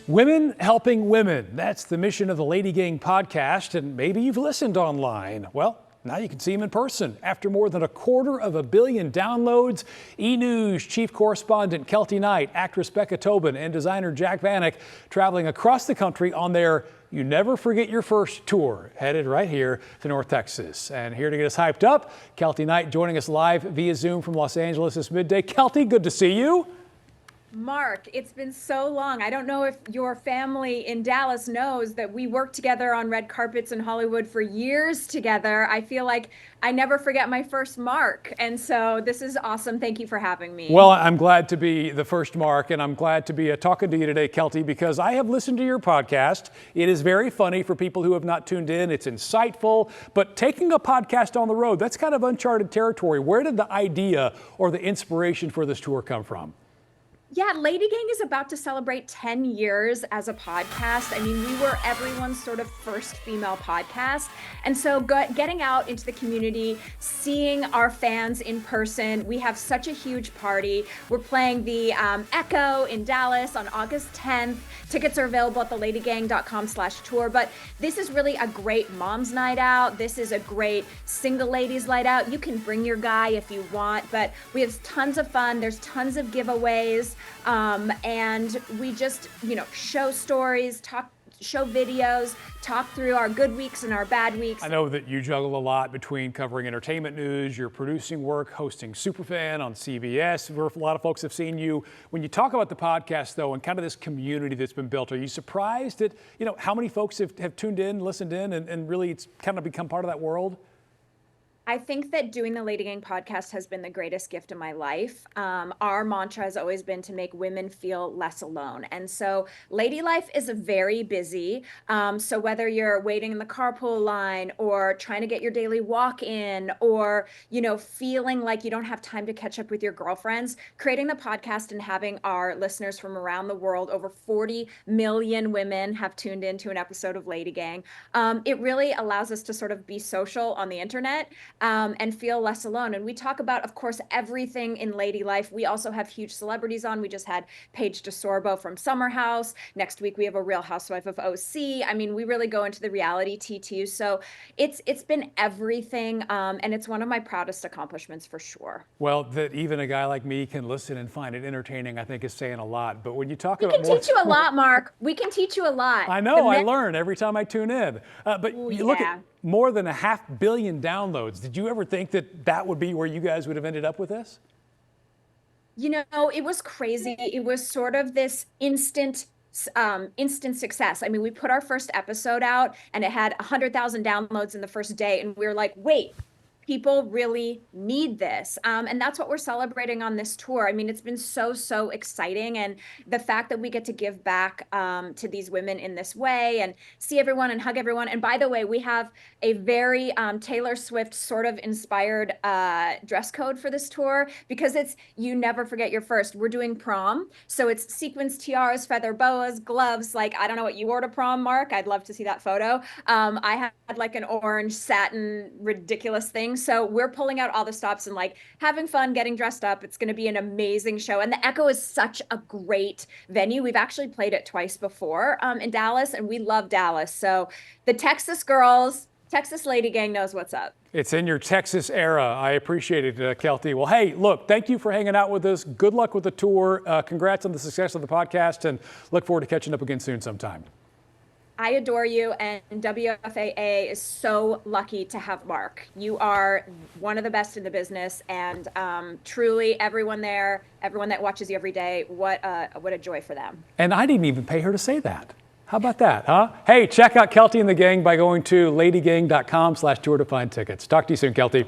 Women helping women. That's the mission of the Ladygang podcast, and maybe you've listened online. Well, now you can see them in person. After more than 250 million downloads, E! News chief correspondent Kelty Knight, actress Becca Tobin, and designer Jack Vanek traveling across the country on their You Never Forget Your First tour, headed right here to North Texas. And here to get us hyped up, Kelty Knight joining us live via Zoom from Los Angeles this midday. Kelty, good to see you. Mark, it's been so long. I don't know if your family in Dallas knows that we worked together on red carpets in Hollywood for years together. I feel like I never forget my first Mark. And so this is awesome. Thank you for having me. Well, I'm glad to be the first Mark, and I'm glad to be talking to you today, Kelty, because I have listened to your podcast. It is very funny for people who have not tuned in. It's insightful, but taking a podcast on the road, that's kind of uncharted territory. Where did the idea or the inspiration for this tour come from? Yeah, Ladygang is about to celebrate 10 years as a podcast. I mean, we were everyone's sort of first female podcast. And so getting out into the community, seeing our fans in person, we have such a huge party. We're playing the Echo in Dallas on August 10th. Tickets are available at theladygang.com/tour. But this is really a great mom's night out. This is a great single ladies night out. You can bring your guy if you want, but we have tons of fun. There's tons of giveaways. And we just, show stories, show videos, talk through our good weeks and our bad weeks. I know that you juggle a lot between covering entertainment news, your producing work, hosting Superfan on CBS, where a lot of folks have seen you. When you talk about the podcast, though, and kind of this community that's been built, are you surprised at, how many folks have tuned in, listened in, and really it's kind of become part of that world? I think that doing the Ladygang podcast has been the greatest gift of my life. Our mantra has always been to make women feel less alone. And so lady life is very busy. So whether you're waiting in the carpool line or trying to get your daily walk in or, feeling like you don't have time to catch up with your girlfriends, creating the podcast and having our listeners from around the world, over 40 million women have tuned into an episode of Ladygang. It really allows us to sort of be social on the internet. And feel less alone. And we talk about, of course, everything in lady life. We also have huge celebrities on. We just had Paige DeSorbo from Summer House. Next week, we have a Real Housewife of OC. I mean, we really go into the reality T2. So it's been everything. And it's one of my proudest accomplishments for sure. Well, that even a guy like me can listen and find it entertaining, I think is saying a lot. But when you talk about we can teach you a lot, Mark. We can teach you a lot. I know, I learn every time I tune in. But you look at more than 500 million downloads. Did you ever think that would be where you guys would have ended up with this? It was crazy. It was sort of this instant success. I mean, we put our first episode out and it had 100,000 downloads in the first day. And we were like, wait, people really need this. And that's what we're celebrating on this tour. I mean, it's been so exciting. And the fact that we get to give back to these women in this way and see everyone and hug everyone. And by the way, we have a very Taylor Swift sort of inspired dress code for this tour because it's You Never Forget Your First. We're doing prom. So it's sequins, tiaras, feather boas, gloves. Like, I don't know what you wore to prom, Mark. I'd love to see that photo. I had like an orange satin ridiculous thing. So we're pulling out all the stops and like having fun, getting dressed up. It's going to be an amazing show. And the Echo is such a great venue. We've actually played it twice before in Dallas, and we love Dallas. So the Texas girls, Texas Ladygang knows what's up. It's in your Texas era. I appreciate it, Kelty. Well, hey, look, thank you for hanging out with us. Good luck with the tour. Congrats on the success of the podcast, and look forward to catching up again soon sometime. I adore you, and WFAA is so lucky to have Mark. You are one of the best in the business, and truly everyone there, everyone that watches you every day, what a joy for them. And I didn't even pay her to say that. How about that, huh? Hey, check out Kelty and the gang by going to ladygang.com/tour to find tickets. Talk to you soon, Kelty.